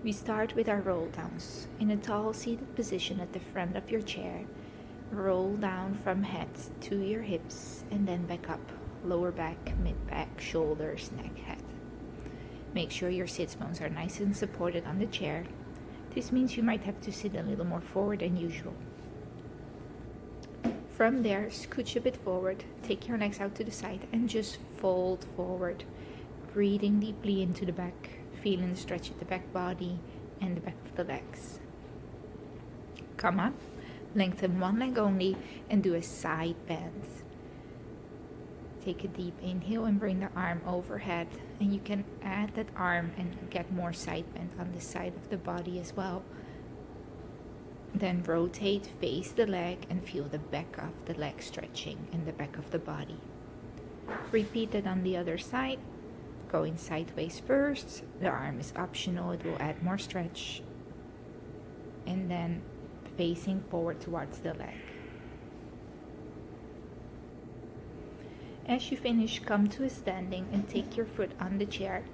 We start with our roll downs. In a tall seated position at the front of your chair, roll down from head to your hips and then back up, lower back, mid back, shoulders, neck, head. Make sure your sits bones are nice and supported on the chair. This means you might have to sit a little more forward than usual. From there, scooch a bit forward, take your legs out to the side and just fold forward, breathing deeply into the back, feeling the stretch at the back body and the back of the legs. Come up, lengthen one leg only and do a side bend. Take a deep inhale and bring the arm overhead, and you can add that arm and get more side bend on the side of the body as well. Then rotate, face the leg and feel the back of the leg stretching and the back of the body. Repeat it on the other side. Going sideways first, the arm is optional, it will add more stretch. And then facing forward towards the leg. As you finish, come to a standing and take your foot on the chair.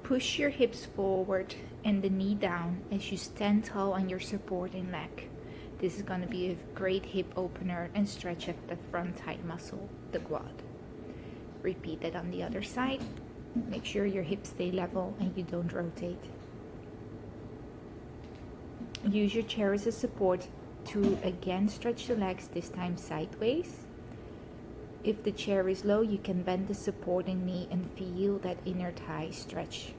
Push your hips forward and the knee down as you stand tall on your supporting leg. This is going to be a great hip opener and stretch up the front thigh muscle, the quad. Repeat that on the other side. Make sure your hips stay level and you don't rotate. Use your chair as a support to again stretch the legs, this time sideways. If the chair is low, you can bend the supporting knee and feel that inner thigh stretch.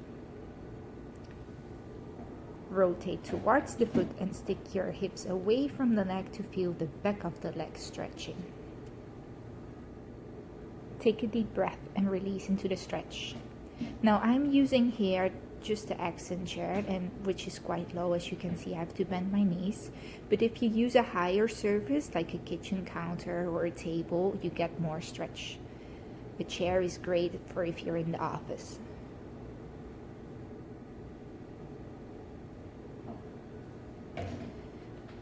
Rotate towards the foot and stick your hips away from the leg to feel the back of the leg stretching. Take a deep breath and release into the stretch. Now I'm using here just the accent chair, and which is quite low. As you can see, I have to bend my knees, but if you use a higher surface like a kitchen counter or a table, you get more stretch. The chair is great for if you're in the office.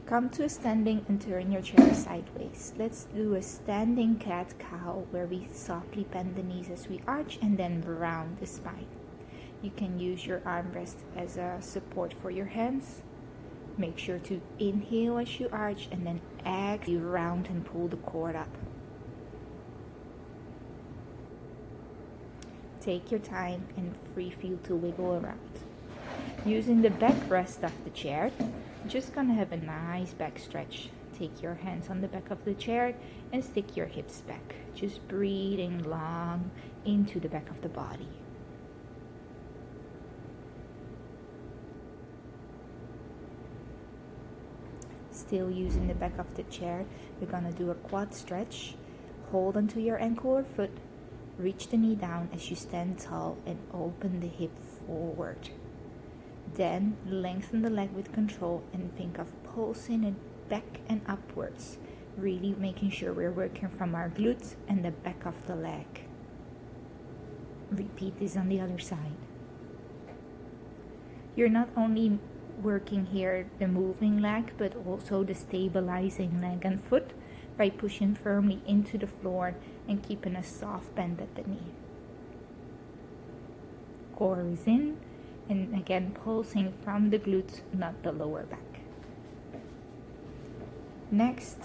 Come to a standing and turn your chair sideways. Let's do a standing cat-cow where we softly bend the knees as we arch and then round the spine. You can use your armrest as a support for your hands. Make sure to inhale as you arch and then exhale, you round and pull the core up. Take your time and free feel to wiggle around. Using the backrest of the chair, just gonna have a nice back stretch. Take your hands on the back of the chair and stick your hips back. Just breathing long into the back of the body. Still using the back of the chair, we're gonna do a quad stretch. Hold onto your ankle or foot, reach the knee down as you stand tall and open the hip forward. Then lengthen the leg with control and think of pulsing it back and upwards, really making sure we're working from our glutes and the back of the leg. Repeat this on the other side. You're not only working here the moving leg, but also the stabilizing leg and foot by pushing firmly into the floor and keeping a soft bend at the knee. Core is in, and again pulsing from the glutes, not the lower back. Next,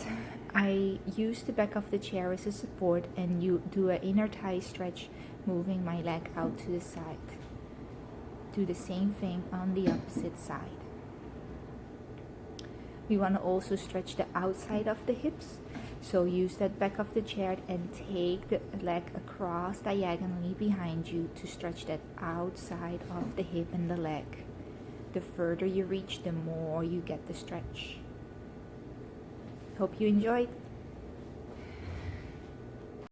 I use the back of the chair as a support and you do an inner thigh stretch, moving my leg out to the side. Do the same thing on the opposite side. We want to also stretch the outside of the hips, so use that back of the chair and take the leg across diagonally behind you to stretch that outside of the hip and the leg. The further you reach, the more you get the stretch. Hope you enjoyed.